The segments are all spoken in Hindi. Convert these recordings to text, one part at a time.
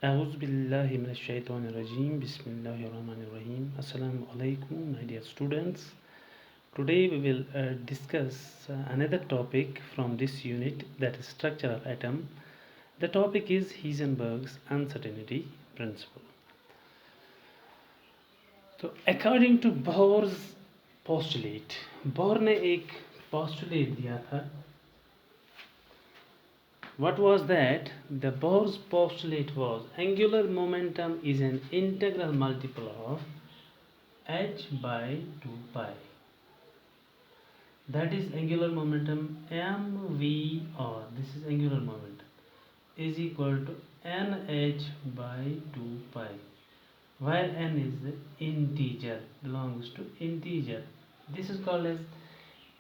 A'udzubillahiminash-shaytanir-rajim. Bismillahir-rahmanir-rahim. Assalamu alaikum, my dear students. Today we will discuss another topic from this unit, that is structure of atom. The topic is Heisenberg's uncertainty principle. तो according to Bohr's postulate, bore ने एक postulate दिया था. What was that? The Bohr's postulate was angular momentum is an integral multiple of h by 2 pi. That is angular momentum mv, or this is angular momentum, is equal to nh by 2 pi, where n is the integer, belongs to integer. This is called as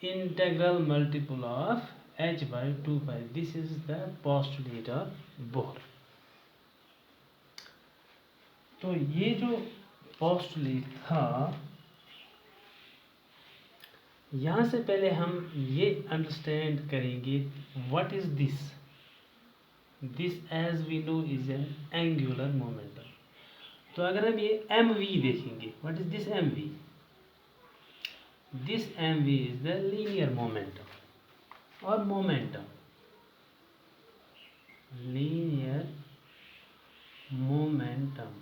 integral multiple of h by 2 pi. This is the postulate of Bohr. तो ये जो postulate था, यहाँ से पहले हम ये understand करेंगे what is this. This, as we know, is an angular momentum. तो अगर हम ये mv देखेंगे, what is this mv? This mv is the linear momentum or momentum. Linear momentum.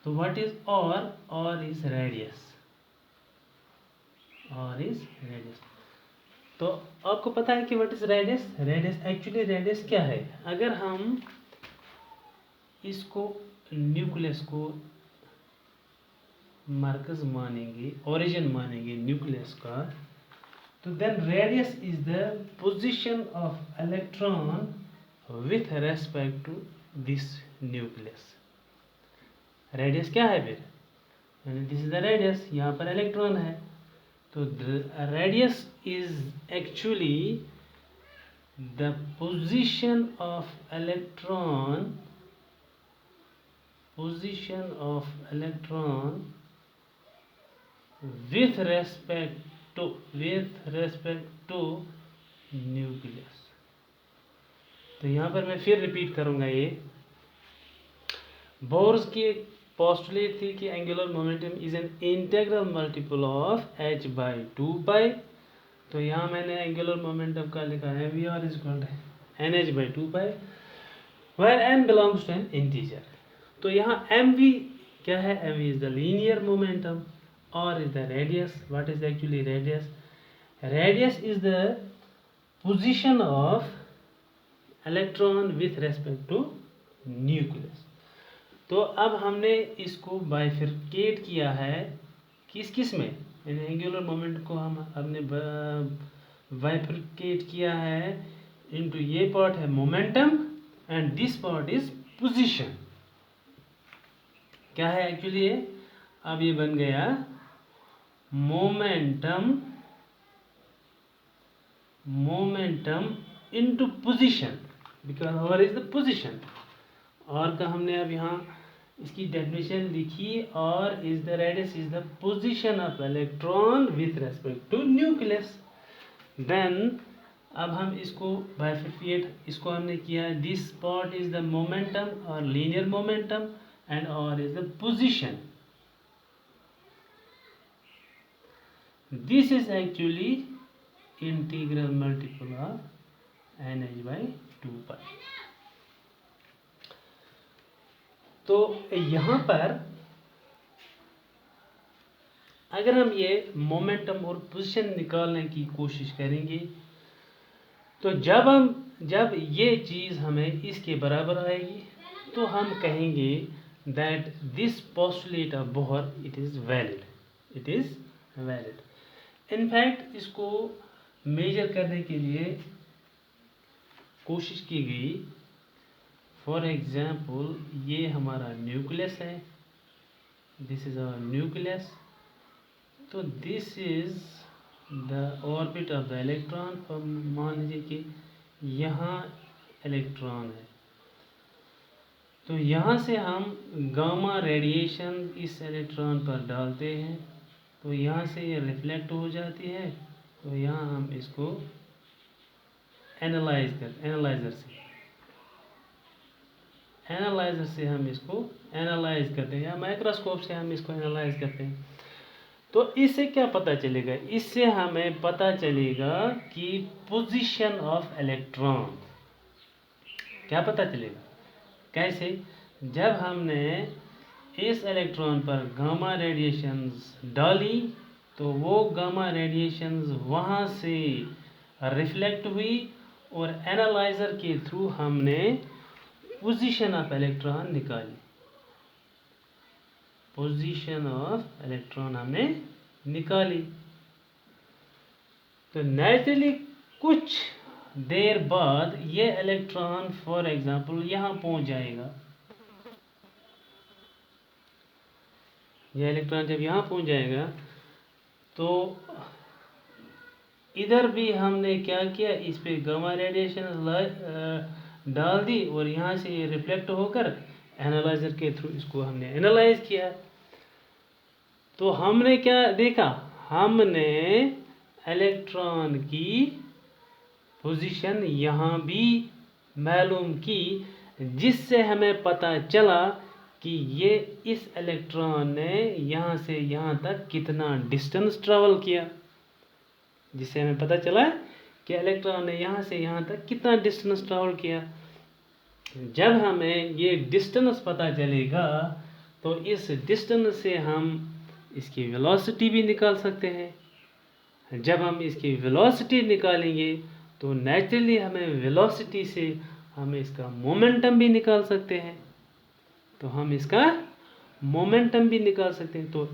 So what is r? R is radius. R is radius. तो आपको पता है कि what is radius? Actually radius क्या है? अगर हम इसको न्यूक्लियस को मरकज मानेंगे, ओरिजिन मानेंगे न्यूक्लियस का, तो then radius is the position of electron with respect to this nucleus. Radius क्या है फिर? यानी this is the radius, यहाँ पर इलेक्ट्रॉन है, तो radius is actually the position of electron with respect to nucleus. तो यहाँ पर मैं फिर रिपीट करूँगा. ये बोर्स की एक पोस्टुलेट थी कि angular momentum is an integral multiple of h by 2 pi. तो यहाँ मैंने एंगुलर मोमेंटम का लिखा है v r is equal to nh by 2 pi, where n belongs to an integer. तो यहाँ mv क्या है? mv is the linear momentum, r is the radius. What is actually radius? Radius is the position of electron with respect to nucleus. तो अब हमने इसको बाइफरकेट किया है किस किस में? एंगुलर मोमेंट को हमने बाइफरकेट किया है इनटू, ये पार्ट है momentum and this part is position. क्या है एक्चुअली ये? अब ये बन गया momentum into position, because r is the position. R का हमने अब यहाँ इसकी डेफिनेशन लिखी, r is the radius is the position of electron with respect to nucleus. Then अब हम इसको बाइफरकेट, इसको हमने किया, this part is the momentum और linear momentum and r is the position. This is actually integral multiple of nh by 2 pi. तो यहाँ पर अगर हम ये मोमेंटम और पोजीशन निकालने की कोशिश करेंगे, तो जब ये चीज़ हमें इसके बराबर आएगी, तो हम कहेंगे that this postulate of Bohr it is valid. In fact इसको मेजर करने के लिए कोशिश की गई. फॉर एग्जाम्पल, ये हमारा न्यूक्लियस है, दिस इज आवर न्यूक्लियस. तो this is the orbit of the electron. मान लीजिए कि यहाँ इलेक्ट्रॉन है, तो यहाँ से हम गामा रेडिएशन इस इलेक्ट्रॉन पर डालते हैं, तो यहाँ से ये रिफ्लेक्ट हो जाती है. तो यहाँ हम इसको एनालाइजर से एनालाइजर से हम इसको एनालाइज करते हैं या माइक्रोस्कोप से हम इसको एनालाइज करते हैं। तो इससे क्या पता चलेगा? इससे हमें पता चलेगा कि पोजीशन ऑफ इलेक्ट्रॉन क्या पता चलेगा। कैसे? जब हमने इस इलेक्ट्रॉन पर गामा रेडिएशंस डाली तो वो गामा रेडिएशंस वहाँ से रिफ्लेक्ट हुई और एनालाइजर के थ्रू हमने पोजीशन ऑफ इलेक्ट्रॉन निकाली। पोजीशन ऑफ इलेक्ट्रॉन हमने निकाली। तो नेचुरली कुछ देर बाद ये इलेक्ट्रॉन फॉर एग्जांपल यहाँ पहुँच जाएगा। ये इलेक्ट्रॉन जब यहाँ पहुँच जाएगा तो इधर भी हमने क्या किया, इस पे गामा रेडिएशन डाल दी और यहाँ से ये रिफ्लेक्ट होकर एनालाइजर के थ्रू इसको हमने एनालाइज किया। तो हमने क्या देखा? हमने इलेक्ट्रॉन की पोजीशन यहाँ भी मालूम की, जिससे हमें पता चला कि ये इस इलेक्ट्रॉन ने यहाँ से यहाँ तक कितना डिस्टेंस ट्रैवल किया। जिससे हमें पता चला कि इलेक्ट्रॉन ने यहाँ से यहाँ तक कितना डिस्टेंस ट्रैवल किया। जब हमें ये डिस्टेंस पता चलेगा तो इस डिस्टेंस से हम इसकी वेलोसिटी भी निकाल सकते हैं। जब हम इसकी वेलोसिटी निकालेंगे तो नेचुरली हमें वेलोसिटी से हम इसका मोमेंटम भी निकाल सकते हैं। तो हम इसका मोमेंटम भी निकाल सकते हैं। तो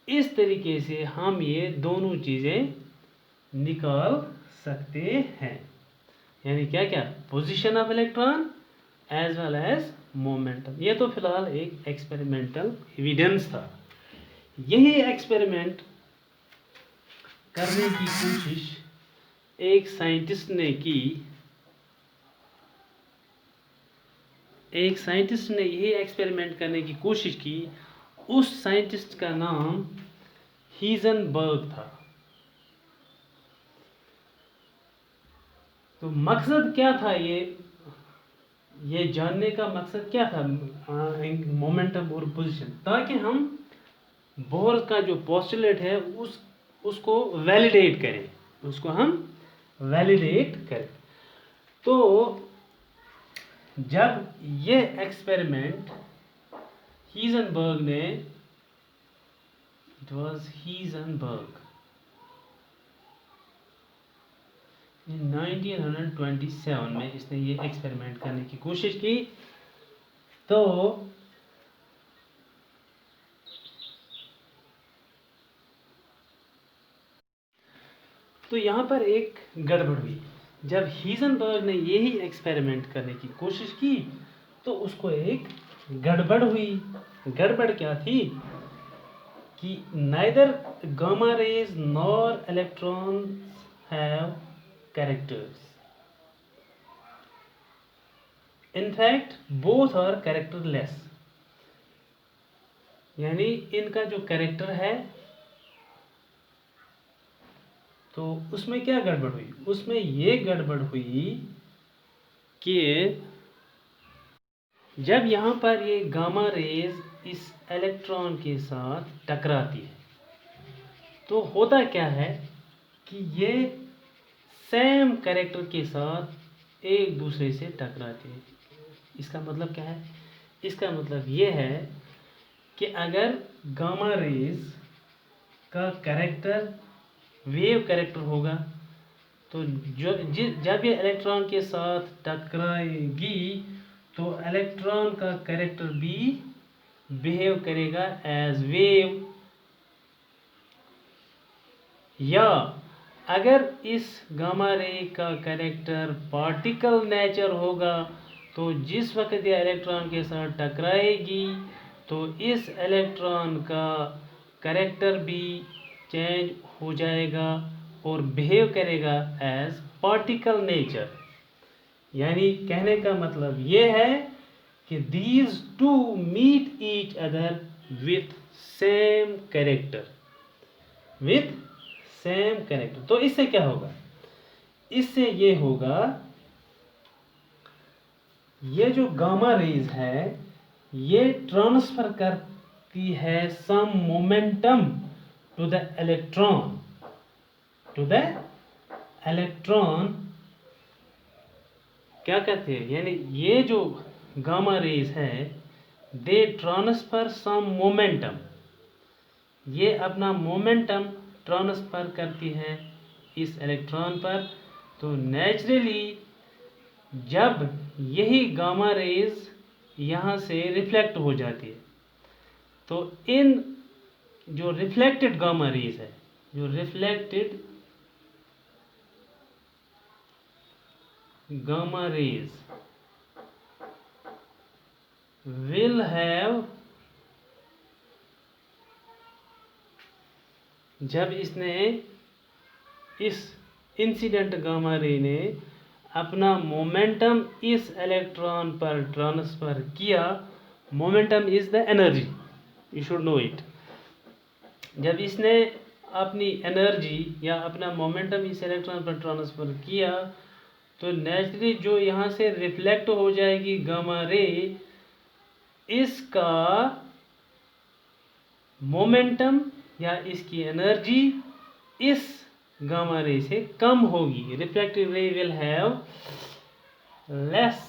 इस तरीके से हम ये दोनों चीज़ें निकाल सकते हैं। यानी क्या क्या? Position of electron as well as momentum. ये तो फिलहाल एक एक्सपेरिमेंटल एविडेंस था। यही एक्सपेरिमेंट करने की कोशिश एक साइंटिस्ट ने की। एक साइंटिस्ट ने यही एक्सपेरिमेंट करने की कोशिश की। उस साइंटिस्ट का नाम हीजनबर्ग था। तो मकसद क्या था? ये जानने का मकसद क्या था? मोमेंटम और पोजीशन, ताकि हम बोर का जो पोस्टुलेट है उसको वैलिडेट करें, उसको हम वैलिडेट करें। तो जब ये एक्सपेरिमेंट हीजनबर्ग ने, इट वाज हीजनबर्ग, 1927 में इसने ये एक्सपेरिमेंट करने की कोशिश की। तो यहाँ पर एक गड़बड़ हुई। जब हीजनबर्ग ने यही एक्सपेरिमेंट करने की कोशिश की तो उसको एक गड़बड़ हुई। गड़बड़ क्या थी कि neither gamma rays nor electrons have characters, in fact both are characterless. यानी इनका जो कैरेक्टर है, तो उसमें क्या गड़बड़ हुई? उसमें ये गड़बड़ हुई कि जब यहाँ पर ये गामा रेज इस इलेक्ट्रॉन के साथ टकराती है तो होता क्या है कि ये सेम कैरेक्टर के साथ एक दूसरे से टकराती है। इसका मतलब क्या है? इसका मतलब ये है कि अगर गामा रेज का कैरेक्टर वेव कैरेक्टर होगा तो जब ये इलेक्ट्रॉन के साथ टकराएगी तो इलेक्ट्रॉन का कैरेक्टर भी बिहेव करेगा एज वेव। या अगर इस गामा रे का कैरेक्टर पार्टिकल नेचर होगा तो जिस वक्त ये इलेक्ट्रॉन के साथ टकराएगी तो इस इलेक्ट्रॉन का कैरेक्टर भी चेंज हो जाएगा और बिहेव करेगा एज पार्टिकल नेचर। यानी कहने का मतलब ये है कि these two meet each other with same character, with same character। तो इससे क्या होगा? इससे ये होगा, ये जो गामा रेज है ये ट्रांसफर करती है सम मोमेंटम टू द इलेक्ट्रॉन, क्या कहते हैं, यानी ये जो गामा रेज है दे ट्रांसफर सम मोमेंटम, ये अपना मोमेंटम ट्रांसफर करती है इस इलेक्ट्रॉन पर। तो नेचुरली जब यही गामा रेज यहाँ से रिफ्लेक्ट हो जाती है तो इन जो रिफ्लेक्टेड गामा रेज है, जो reflected gamma rays will have, जब इसने इस इंसिडेंट गामा रे ने अपना मोमेंटम इस इलेक्ट्रॉन पर ट्रांसफर किया, momentum is the energy, you should know it. जब इसने अपनी एनर्जी या अपना मोमेंटम इस इलेक्ट्रॉन पर ट्रांसफर किया तो नेचुरली जो यहाँ से रिफ्लेक्ट हो जाएगी गामा रे, इसका मोमेंटम या इसकी एनर्जी इस गामा रे से कम होगी। Reflected ray will have less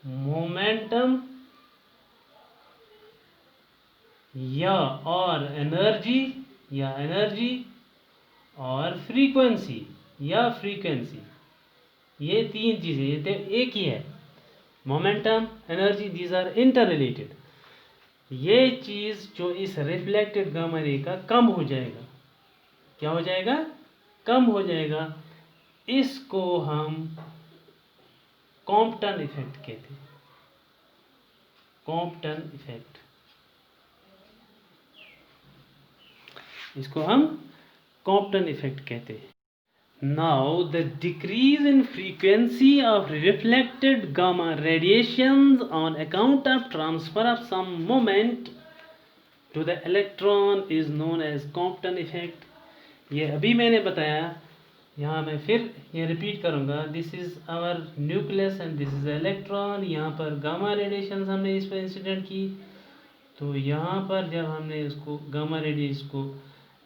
momentum या और एनर्जी और फ्रीक्वेंसी या फ्रीक्वेंसी, ये तीन चीज़ें ये तो एक ही है। Momentum, energy, these are inter related. ये चीज़ जो इस रिफ्लेक्टेड गामा रे का कम हो जाएगा, क्या हो जाएगा, कम हो जाएगा। इसको हम कॉम्पटन इफेक्ट कहते हैं, कॉम्पटन इफेक्ट, इसको हम कॉम्पटन इफेक्ट कहते हैं। Now the decrease in frequency of reflected gamma radiations on account of transfer of some moment to the electron is known as Compton effect। ये अभी मैंने बताया, यहाँ मैं फिर ये रिपीट करूँगा। This is our nucleus and this is electron. यहाँ पर गामा रेडिएशन हमने इस पर इंसिडेंट की, तो यहाँ पर जब हमने उसको गामा रेडिएशन को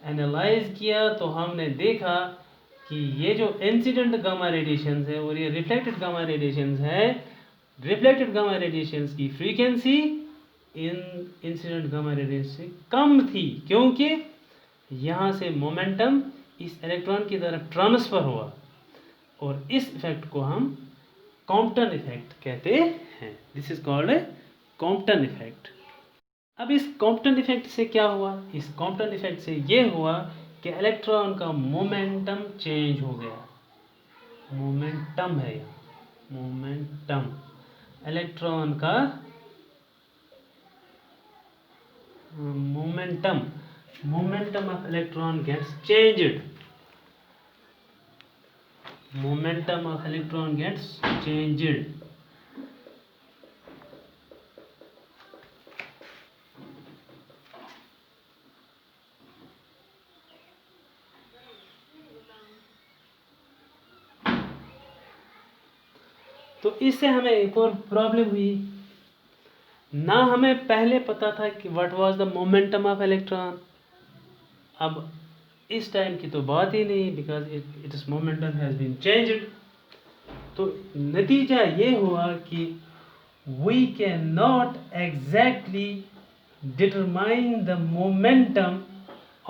एनालाइज किया तो हमने देखा कि ये जो इंसिडेंट गामा रेडिएशंस है और ये रिफ्लेक्टेड गामा रेडिएशंस है, रिफ्लेक्टेड गामा रेडिएशंस की frequency in incident gamma radiation से कम थी, क्योंकि यहाँ से मोमेंटम इस इलेक्ट्रॉन की तरफ ट्रांसफ़र हुआ, और इस इफेक्ट को हम कॉम्पटन इफेक्ट कहते हैं। This is called a Compton effect. अब इस कॉम्पटन इफेक्ट से क्या हुआ, इस कॉम्पटन इफेक्ट से ये हुआ कि इलेक्ट्रॉन का मोमेंटम चेंज हो गया। मोमेंटम है यहाँ, मोमेंटम, इलेक्ट्रॉन का momentum of electron gets changed, momentum of electron gets changed. तो इससे हमें एक और प्रॉब्लम हुई, ना हमें पहले पता था कि what was the momentum of electron. अब इस टाइम की तो बात ही नहीं, because its momentum has been changed. तो नतीजा ये हुआ कि we can not exactly determine the momentum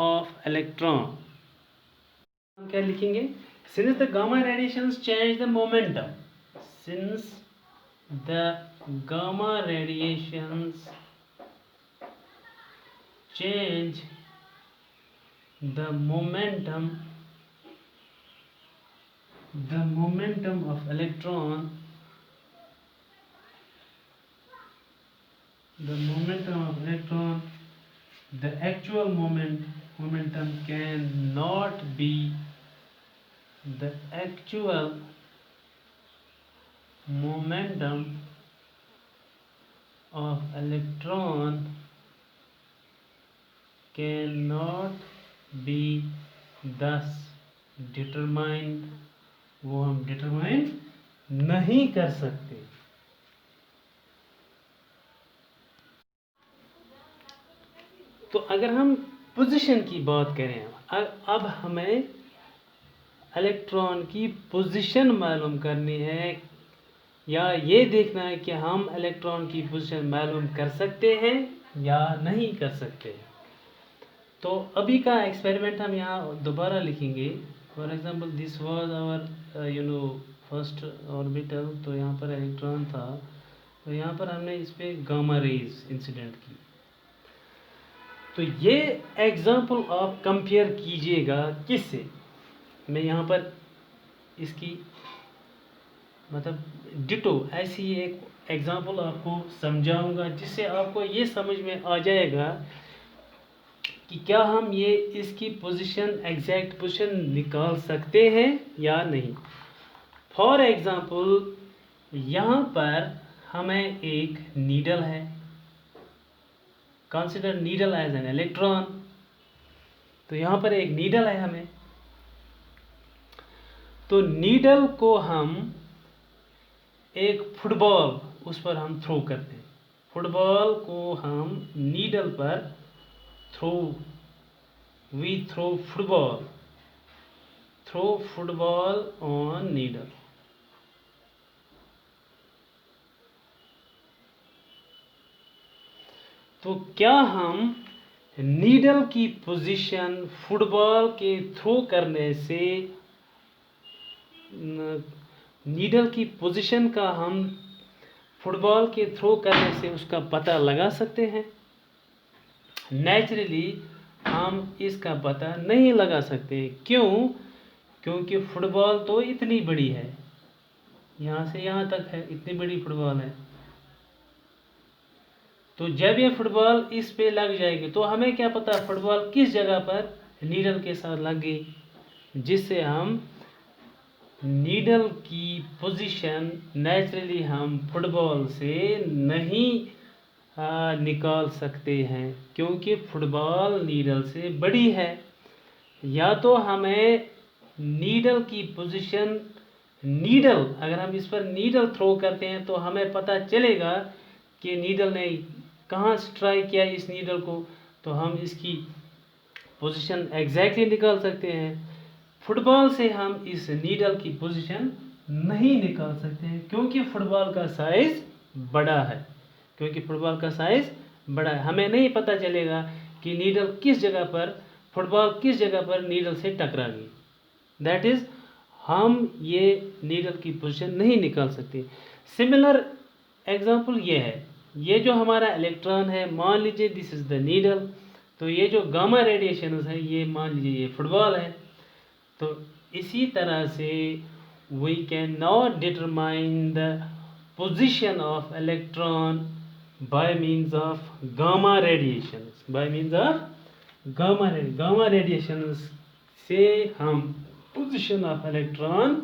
of electron. हम क्या लिखेंगे, since the gamma radiations change the momentum, since the gamma radiations change the momentum of electron, the actual momentum cannot be the actual momentum of electron cannot be thus determined, वो हम डिटरमाइन नहीं कर सकते। तो अगर हम पोजीशन की बात करें, अब हमें इलेक्ट्रॉन की पोजीशन मालूम करनी है, या ये देखना है कि हम इलेक्ट्रॉन की पोजीशन मालूम कर सकते हैं या नहीं कर सकते। तो अभी का एक्सपेरिमेंट हम यहाँ दोबारा लिखेंगे। For example this was our first orbital. तो यहाँ पर इलेक्ट्रॉन था, तो यहाँ पर हमने इस पर गामा रेज इंसिडेंट की। तो ये एग्जांपल आप कंपेयर कीजिएगा किससे। मैं यहाँ पर इसकी मतलब डिटो ऐसी एक एग्जांपल आपको समझाऊंगा, जिससे आपको ये समझ में आ जाएगा कि क्या हम ये इसकी पोजीशन, एग्जैक्ट पोजीशन निकाल सकते हैं या नहीं। फॉर एग्जांपल यहाँ पर हमें एक नीडल है, consider needle as an electron. तो यहाँ पर एक नीडल है हमें, तो नीडल को हम एक फुटबॉल उस पर हम थ्रो करते हैं। फुटबॉल को हम नीडल पर we throw football on needle. तो क्या हम नीडल की पोजीशन फुटबॉल के थ्रो करने से, नीडल की पोजीशन का हम फुटबॉल के थ्रो करने से उसका पता लगा सकते हैं? नेचुरली हम इसका पता नहीं लगा सकते। क्यों? क्योंकि फुटबॉल तो इतनी बड़ी है, यहाँ से यहाँ तक है, इतनी बड़ी फुटबॉल है। तो जब ये फुटबॉल इस पे लग जाएगी तो हमें क्या पता फुटबॉल किस जगह पर नीडल के साथ लग गई, जिससे हम नीडल की पोजीशन नेचुरली हम फुटबॉल से नहीं निकाल सकते हैं, क्योंकि फुटबॉल नीडल से बड़ी है। या तो हमें नीडल की पोजीशन, नीडल अगर हम इस पर नीडल थ्रो करते हैं तो हमें पता चलेगा कि नीडल ने कहाँ स्ट्राइक किया इस नीडल को, तो हम इसकी पोजीशन एग्जैक्टली निकाल सकते हैं। फुटबॉल से हम इस नीडल की पोजीशन नहीं निकाल सकते हैं, क्योंकि फुटबॉल का साइज बड़ा है। हमें नहीं पता चलेगा कि नीडल किस जगह पर, फुटबॉल किस जगह पर नीडल से टकरा गई। दैट इज हम ये नीडल की पोजीशन नहीं निकाल सकते। सिमिलर एग्जांपल ये है, ये जो हमारा इलेक्ट्रॉन है, मान लीजिए दिस इज द नीडल। तो ये जो गामा रेडिएशन है, ये मान लीजिए ये फुटबॉल है। तो इसी तरह से we can not determine the position of electron by means of gamma radiations. Gamma radiations से हम पोजीशन ऑफ इलेक्ट्रॉन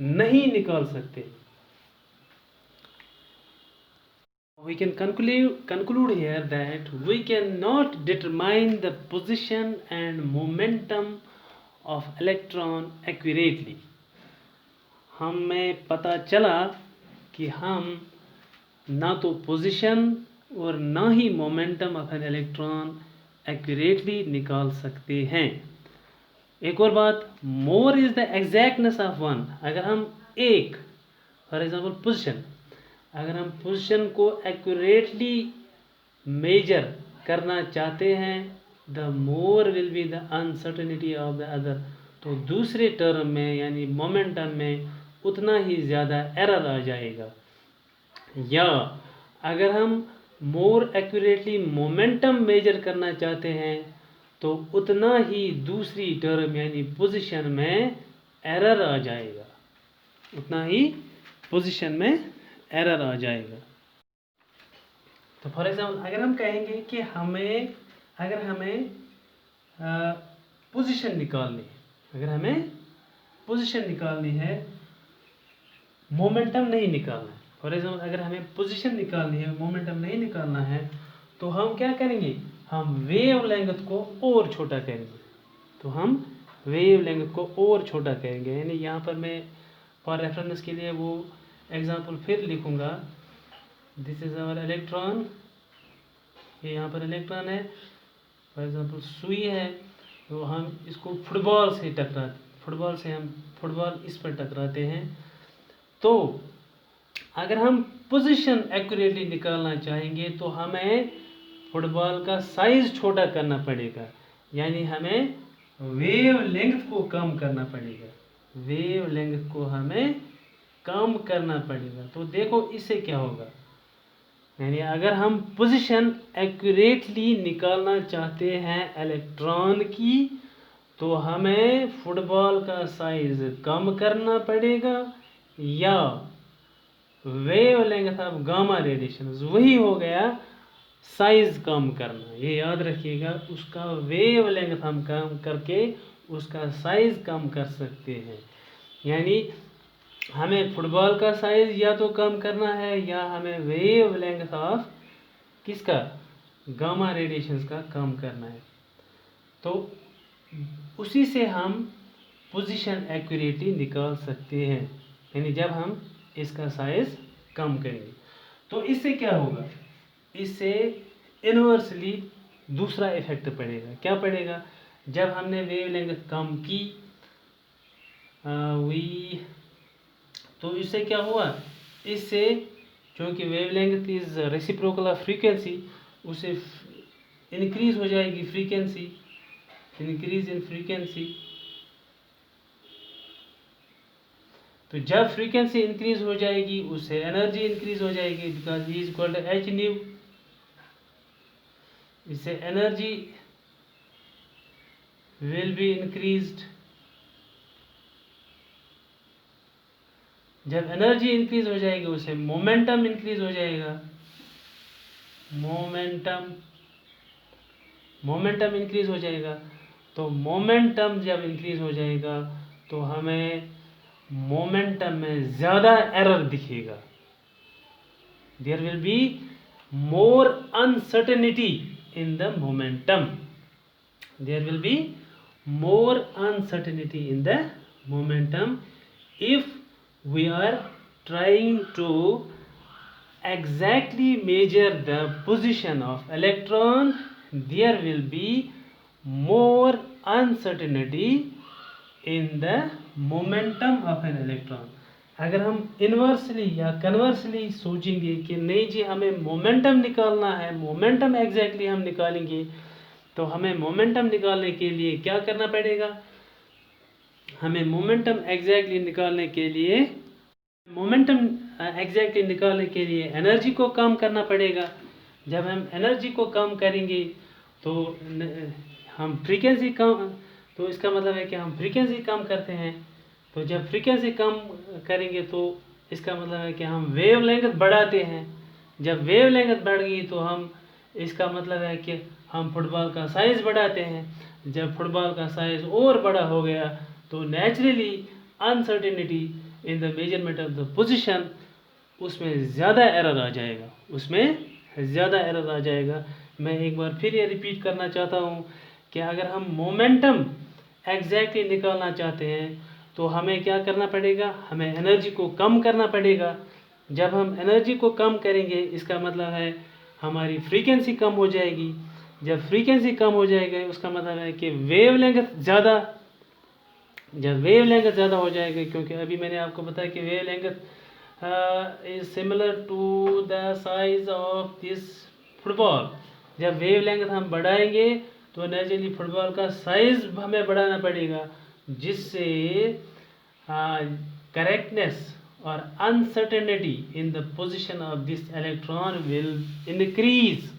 नहीं निकाल सकते। We can conclude here that we cannot determine the position and momentum of electron accurately. हमें पता चला कि हम ना तो पोजीशन और ना ही momentum of an electron accurately निकाल सकते हैं। एक और बात, more is the exactness of one. अगर हम एक, फॉर एग्जांपल पोजीशन, अगर हम पोजीशन को एक्यूरेटली मेजर करना चाहते हैं, the more will be the uncertainty of the other. तो दूसरे टर्म में यानी मोमेंटम में उतना ही ज़्यादा एरर आ जाएगा। या अगर हम मोर एक्यूरेटली मोमेंटम मेजर करना चाहते हैं तो उतना ही दूसरी टर्म यानी पोजीशन में एरर आ जाएगा, एरर आ जाएगा। तो फॉर एग्जाम्पल अगर हम कहेंगे कि अगर हमें पोजीशन निकालनी है, मोमेंटम नहीं निकालना है। फॉर एग्जाम्पल अगर हमें पोजीशन निकालनी है, मोमेंटम नहीं निकालना है, तो हम क्या करेंगे, हम वेव लेंथ को और छोटा करेंगे। यानी यहाँ पर मैं फॉर रेफरेंस के लिए वो एग्जाम्पल फिर लिखूँगा, दिस इज आवर इलेक्ट्रॉन, ये यहाँ पर इलेक्ट्रॉन है, फॉर एग्जाम्पल सुई है, तो हम इसको फुटबॉल से फुटबॉल इस पर टकराते हैं। तो अगर हम पोजीशन एक्यूरेटली निकालना चाहेंगे तो हमें फुटबॉल का साइज छोटा करना पड़ेगा, यानी हमें वेव लेंथ को कम करना पड़ेगा, वेव लेंथ को हमें कम करना पड़ेगा। तो देखो इससे क्या होगा, यानी अगर हम पोजीशन एक्यूरेटली निकालना चाहते हैं इलेक्ट्रॉन की, तो हमें फुटबॉल का साइज कम करना पड़ेगा, या wave length of gamma radiation, वही हो गया साइज कम करना। ये याद रखिएगा, उसका वेव लेंथ हम कम करके उसका साइज कम कर सकते हैं। यानी हमें फुटबॉल का साइज या तो कम करना है, या हमें वेव लेंथ ऑफ किसका, गामा रेडिएशंस का कम करना है। तो उसी से हम पोजीशन एक्यूरेटली निकाल सकते हैं, यानी जब हम इसका साइज कम करेंगे। तो इससे क्या होगा, इससे इन्वर्सली दूसरा इफेक्ट पड़ेगा। क्या पड़ेगा, जब हमने वेवलेंथ कम की तो इससे क्या हुआ, इससे क्योंकि wavelength is reciprocal of frequency, उसे इंक्रीज हो जाएगी फ्रीक्वेंसी, इंक्रीज इन फ्रीक्वेंसी। तो जब फ्रीक्वेंसी इंक्रीज हो जाएगी उससे एनर्जी इंक्रीज हो जाएगी, because E is equal to h nu. इससे एनर्जी विल बी इंक्रीज्ड। जब एनर्जी इंक्रीज हो जाएगी उससे मोमेंटम इंक्रीज हो जाएगा, मोमेंटम इंक्रीज हो जाएगा। तो मोमेंटम जब इंक्रीज हो जाएगा तो हमें मोमेंटम में ज़्यादा एरर दिखेगा, there will be more uncertainty in the momentum, there will be more uncertainty in the momentum if we are trying to exactly measure the position of electron, there will be more uncertainty in the momentum of an electron। अगर हम इन्वर्सली या कन्वर्सली सोचेंगे कि नहीं जी हमें मोमेंटम निकालना है, मोमेंटम एग्जैक्टली हम निकालेंगे, तो हमें मोमेंटम निकालने के लिए क्या करना पड़ेगा, हमें मोमेंटम एग्जैक्टली निकालने के लिए एनर्जी को कम करना पड़ेगा। जब हम एनर्जी को कम करेंगे तो हम फ्रीक्वेंसी कम, तो इसका मतलब है कि हम फ्रीक्वेंसी कम करते हैं। तो जब फ्रीक्वेंसी कम करेंगे तो इसका मतलब है कि हम वेव लेंथ बढ़ाते हैं। जब वेव लेंथ बढ़ गई तो हम, इसका मतलब है कि हम फुटबॉल का साइज़ बढ़ाते हैं। जब फुटबॉल का साइज़ और बड़ा हो गया तो naturally uncertainty in the measurement of the position, उसमें ज़्यादा एरर आ जाएगा, मैं एक बार फिर ये रिपीट करना चाहता हूँ कि अगर हम मोमेंटम एग्जैक्टली निकालना चाहते हैं तो हमें क्या करना पड़ेगा, हमें एनर्जी को कम करना पड़ेगा। जब हम एनर्जी को कम करेंगे इसका मतलब है हमारी फ्रीक्वेंसी कम हो जाएगी। जब फ्रीक्वेंसी कम हो जाएगी उसका मतलब है कि वेवलेंथ ज़्यादा हो जाएगी, क्योंकि अभी मैंने आपको बताया कि wavelength is similar to the size of this football. जब वेवलेंथ हम बढ़ाएंगे तो नेचुरली फुटबॉल का साइज हमें बढ़ाना पड़ेगा, जिससे करेक्टनेस और uncertainty in the position of this electron will increase.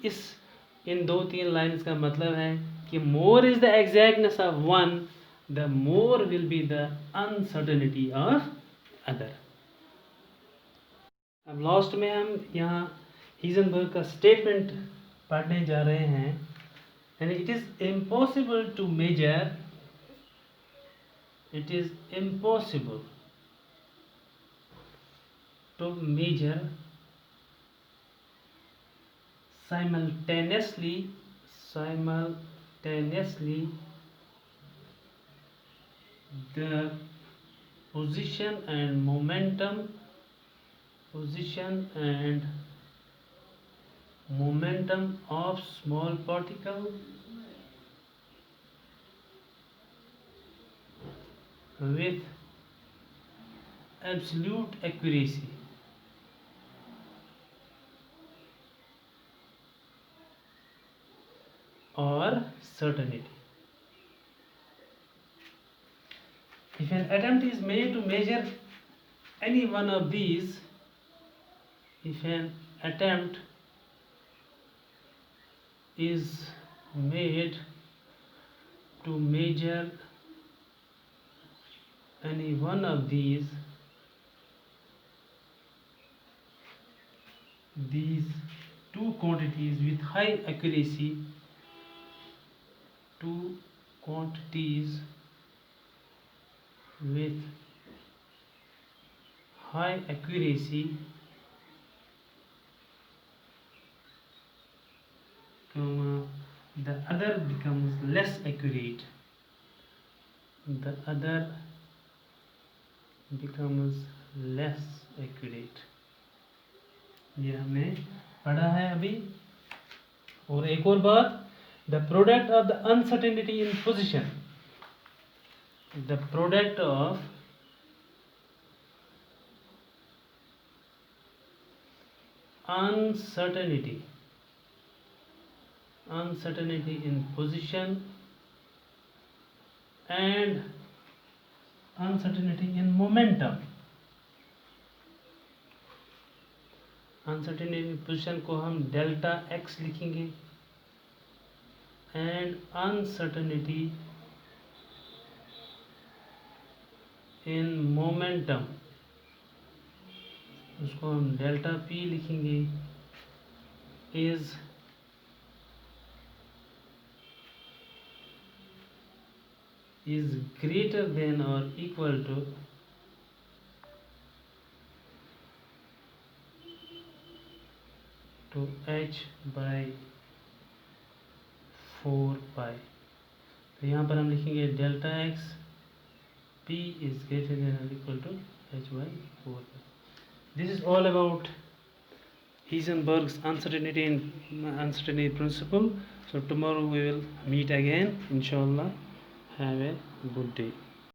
इस इन 2-3 लाइन्स का मतलब है कि मोर is the exactness of one, the more will be the uncertainty of other. अब लास्ट में हम यहाँ हीजनबर्ग का स्टेटमेंट पढ़ने जा रहे हैं, यानी it is impossible to measure, simultaneously the position and momentum, position and momentum of small particle with absolute accuracy or certainty. If an attempt is made to measure any one of these, if an attempt is made to measure any one of these two quantities with high accuracy, two quantities with high accuracy, the other becomes less accurate, the other becomes less accurate. ये हमने पढ़ा है अभी. और एक और बात, the product of the uncertainty in position, the product of uncertainty in position and uncertainty in momentum. Uncertainty in position को हम डेल्टा एक्स लिखेंगे एंड अनसर्टेनिटी इन मोमेंटम उसको हम डेल्टा पी लिखेंगे. is greater than or equal to h by 4 pi. तो यहाँ पर हम लिखेंगे delta x p is greater than or equal to h by 4 pi. This is all about Heisenberg's uncertainty principle. So tomorrow we will meet again, inshallah. Have a good day.